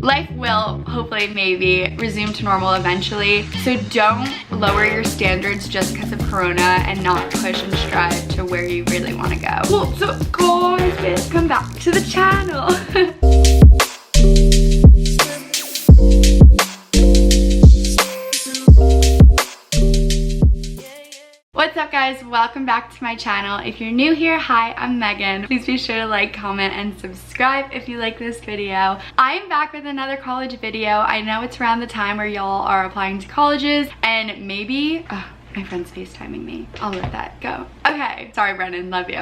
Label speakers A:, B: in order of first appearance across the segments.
A: life will hopefully maybe resume to normal eventually. So don't lower your standards just because of Corona and not push and strive to where you really want to go. What's up guys? Welcome back to the channel. What's up guys, welcome back to my channel. If you're new here, hi, I'm Megan. Please be sure to like, comment, and subscribe if you like this video. I am back with another college video. I know it's around the time where y'all are applying to colleges and maybe, my friend's FaceTiming me. I'll let that go. Okay, sorry Brennan, love you.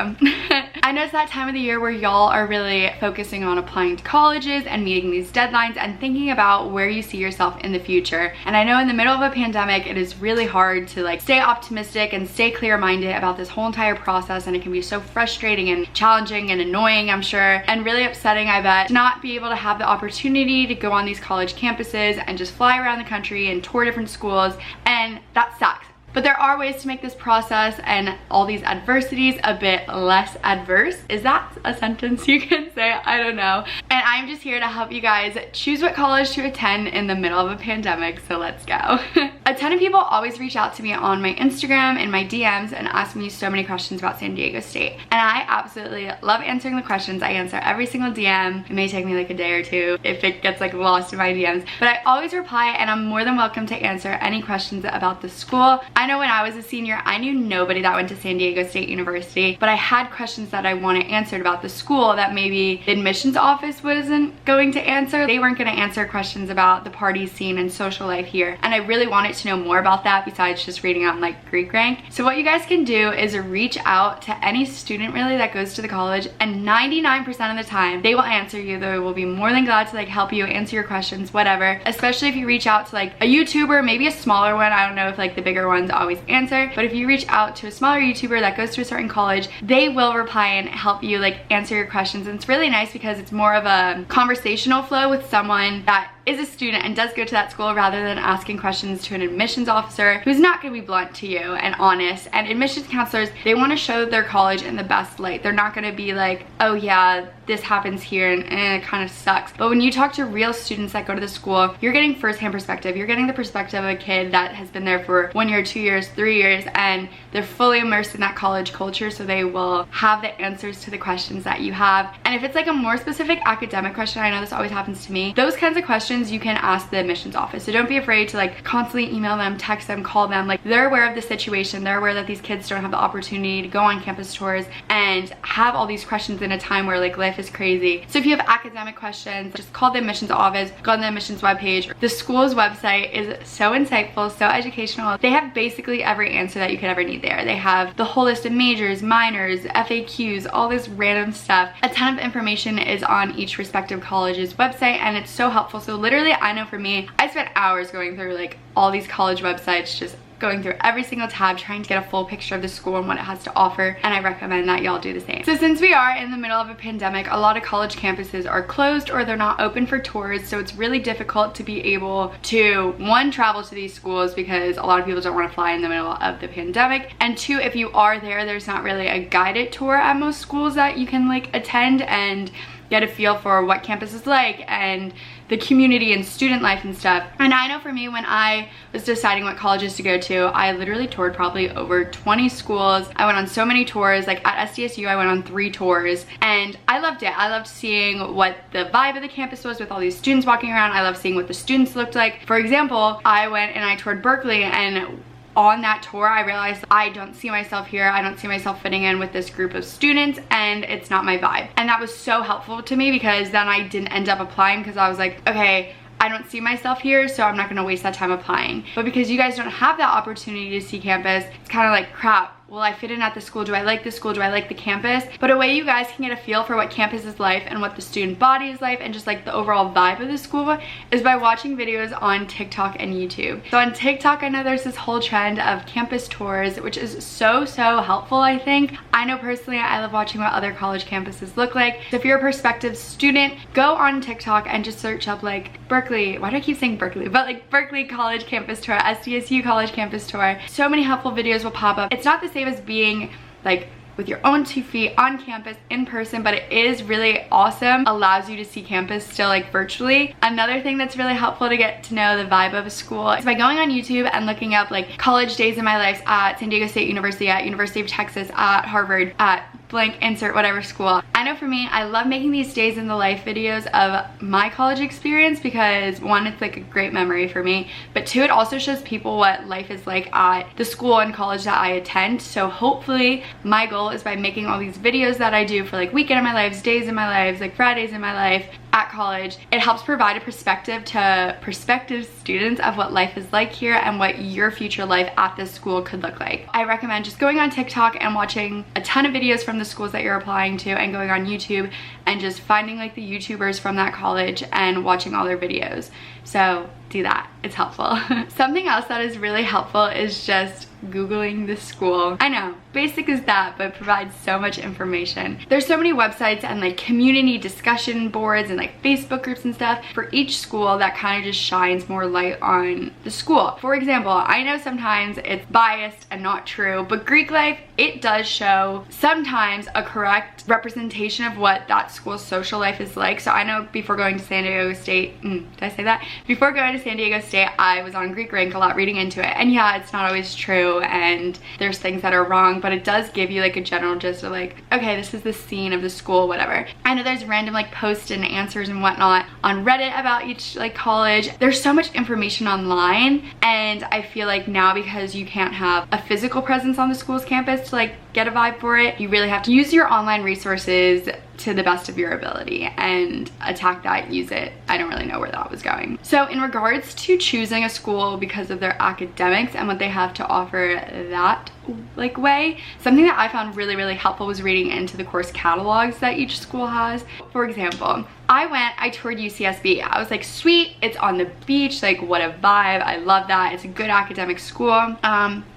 A: I know it's that time of the year where y'all are really focusing on applying to colleges and meeting these deadlines and thinking about where you see yourself in the future. And I know in the middle of a pandemic, it is really hard to like stay optimistic and stay clear-minded about this whole entire process, and it can be so frustrating and challenging and annoying, I'm sure, and really upsetting, I bet, to not be able to have the opportunity to go on these college campuses and just fly around the country and tour different schools, and that sucks. But there are ways to make this process and all these adversities a bit less adverse. Is that a sentence you can say? I don't know. And I'm just here to help you guys choose what college to attend in the middle of a pandemic, so let's go. A ton of people always reach out to me on my Instagram and my DMs and ask me so many questions about San Diego State. And I absolutely love answering the questions. I answer every single DM. It may take me like a day or two if it gets like lost in my DMs, but I always reply, and I'm more than welcome to answer any questions about the school. I know when I was a senior, I knew nobody that went to San Diego State University, but I had questions that I wanted answered about the school that maybe the admissions office wasn't going to answer. They weren't going to answer questions about the party scene and social life here, and I really wanted to know more about that besides just reading on like Greek rank. So what you guys can do is reach out to any student really that goes to the college, and 99% of the time they will answer you. They will be more than glad to like help you answer your questions, whatever, especially if you reach out to like a YouTuber, maybe a smaller one. I don't know if like the bigger ones always answer, but if you reach out to a smaller YouTuber that goes to a certain college, they will reply and help you like answer your questions. And it's really nice because it's more of a conversational flow with someone that is a student and does go to that school, rather than asking questions to an admissions officer who's not going to be blunt to you and honest. And admissions counselors, they want to show their college in the best light. They're not going to be like, oh yeah, this happens here and it kind of sucks. But when you talk to real students that go to the school, you're getting firsthand perspective. You're getting the perspective of a kid that has been there for 1 year, 2 years, 3 years, and they're fully immersed in that college culture, so they will have the answers to the questions that you have. And if it's like a more specific academic question, I know this always happens to me, those kinds of questions you can ask the admissions office. So don't be afraid to like constantly email them, text them, call them. Like, they're aware of the situation. They're aware that these kids don't have the opportunity to go on campus tours and have all these questions in a time where like life is crazy. So if you have academic questions, just call the admissions office, go on the admissions webpage. The school's website is so insightful, so educational. They have basically every answer that you could ever need there. They have the whole list of majors, minors, FAQs, all this random stuff. A ton of information is on each respective college's website, and it's so helpful. So literally, I know for me, I spent hours going through like all these college websites, just going through every single tab, trying to get a full picture of the school and what it has to offer, and I recommend that y'all do the same. So since we are in the middle of a pandemic, a lot of college campuses are closed or they're not open for tours, so it's really difficult to be able to, one, travel to these schools because a lot of people don't want to fly in the middle of the pandemic, and two, if you are there, there's not really a guided tour at most schools that you can like attend and get a feel for what campus is like and the community and student life and stuff. And I know for me, when I was deciding what colleges to go to, I literally toured probably over 20 schools. I went on so many tours. Like at SDSU, I went on 3 tours and I loved it. I loved seeing what the vibe of the campus was with all these students walking around. I loved seeing what the students looked like. For example, I went and I toured Berkeley, and on that tour, I realized I don't see myself here. I don't see myself fitting in with this group of students, and it's not my vibe. And that was so helpful to me because then I didn't end up applying because I was like, okay, I don't see myself here, so I'm not gonna waste that time applying. But because you guys don't have that opportunity to see campus, it's kind of like, crap, will I fit in at the school? Do I like the school? Do I like the campus? But a way you guys can get a feel for what campus is like and what the student body is like and just like the overall vibe of the school is by watching videos on TikTok and YouTube. So on TikTok, I know there's this whole trend of campus tours, which is so helpful, I think. I know personally, I love watching what other college campuses look like. So if you're a prospective student, go on TikTok and just search up like Berkeley, why do I keep saying Berkeley? But like Berkeley College Campus Tour, SDSU College Campus Tour. So many helpful videos will pop up. It's not the same as being like with your own 2 feet on campus in person, but it is really awesome. Allows you to see campus still like virtually. Another thing that's really helpful to get to know the vibe of a school is by going on YouTube and looking up like college days in my life at San Diego State University, at University of Texas, at Harvard, at blank, insert whatever school. I know for me, I love making these days in the life videos of my college experience because one, it's like a great memory for me, but two, it also shows people what life is like at the school and college that I attend. So hopefully my goal is by making all these videos that I do for like weekend in my lives, days in my lives, like Fridays in my life at college, it helps provide a perspective to prospective students of what life is like here and what your future life at this school could look like. I recommend just going on TikTok and watching a ton of videos from the schools that you're applying to, and going on YouTube and just finding like the YouTubers from that college and watching all their videos. So do that, it's helpful. Something else that is really helpful is just Googling the school. I know, basic as that, but provides so much information. There's so many websites and like community discussion boards and like Facebook groups and stuff for each school that kind of just shines more light on the school. For example, I know sometimes it's biased and not true, but Greek Life, it does show sometimes a correct representation of what that school's social life is like. So I know before going to San Diego State, did I say that? Before going to San Diego State, I was on Greek Rank a lot reading into it. And yeah, it's not always true and there's things that are wrong, but it does give you like a general gist of like, okay, this is the scene of the school, whatever. I know there's random like posts and answers and whatnot on Reddit about each like college. There's so much information online, and I feel like now because you can't have a physical presence on the school's campus to like get a vibe for it, you really have to use your online resources to the best of your ability and attack that, use it. I don't really know where that was going. So in regards to choosing a school because of their academics and what they have to offer that like way, something that I found really helpful was reading into the course catalogs that each school has. For example, I toured UCSB. I was like, sweet, it's on the beach, like what a vibe, I love that, it's a good academic school.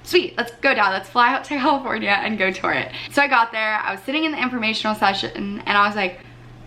A: Sweet, let's go down, let's fly out to California and go tour it. So I got there, I was sitting in the informational session and I was like,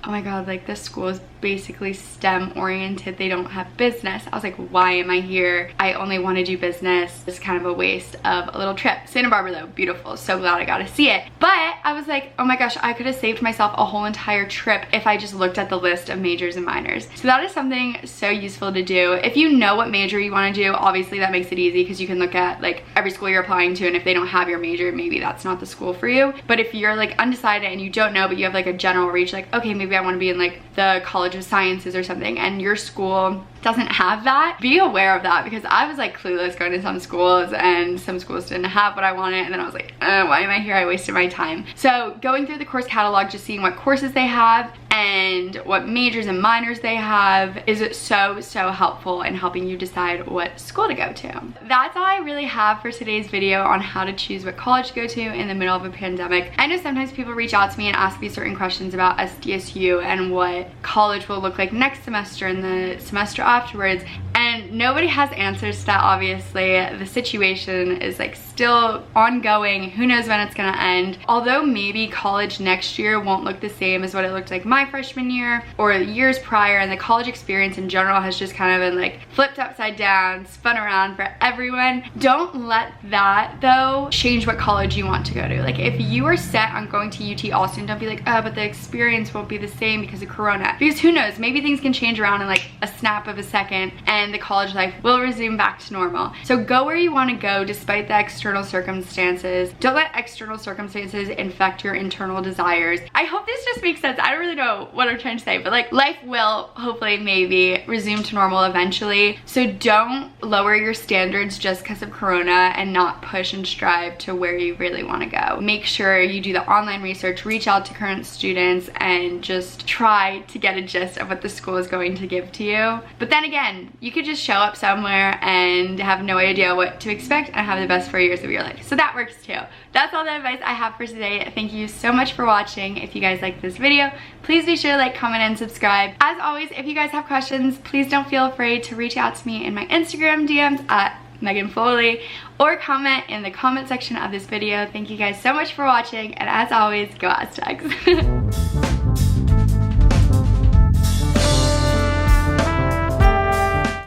A: oh my god, like this school is basically STEM oriented, they don't have business. I was like, why am I here? I only want to do business. It's kind of a waste of a little trip. Santa Barbara though, beautiful, so glad I got to see it. But I was like, oh my gosh, I could have saved myself a whole entire trip if I just looked at the list of majors and minors. So that is something so useful to do. If you know what major you want to do, obviously that makes it easy because you can look at like every school you're applying to, and if they don't have your major, maybe that's not the school for you. But if you're like undecided and you don't know, but you have like a general reach, like okay, maybe I want to be in like the College of Sciences or something, and your school doesn't have that, be aware of that, because I was like clueless going to some schools and some schools didn't have what I wanted, and then I was like, why am I here? I wasted my time. So going through the course catalog, just seeing what courses they have and what majors and minors they have is so helpful in helping you decide what school to go to. That's all I really have for today's video on how to choose what college to go to in the middle of a pandemic. I know sometimes people reach out to me and ask me certain questions about SDSU and what college will look like next semester and the semester afterwards, and nobody has answers to that. Obviously the situation is like still ongoing, who knows when it's gonna end. Although maybe college next year won't look the same as what it looked like my freshman year or years prior, and the college experience in general has just kind of been like flipped upside down, spun around for everyone. Don't let that though change what college you want to go to. Like if you are set on going to UT Austin, don't be like, oh, but the experience won't be the same because of Corona, because who knows, maybe things can change around in like a snap of a second and the college life will resume back to normal. So go where you want to go despite the external circumstances. Don't let external circumstances infect your internal desires. I hope this just makes sense. I don't really know what I'm trying to say, but like life will hopefully maybe resume to normal eventually. So don't lower your standards just because of Corona and not push and strive to where you really want to go. Make sure you do the online research, reach out to current students, and just try to get a gist of what the school is going to give to you. But then again, you could just show up somewhere and have no idea what to expect and have the best 4 years of your life. So that works too. That's all the advice I have for today. Thank you so much for watching. If you guys liked this video, please be sure to like, comment, and subscribe. As always, if you guys have questions, please don't feel afraid to reach out to me in my Instagram DMs at Megan Foley, or comment in the comment section of this video. Thank you guys so much for watching, and as always, go Aztecs.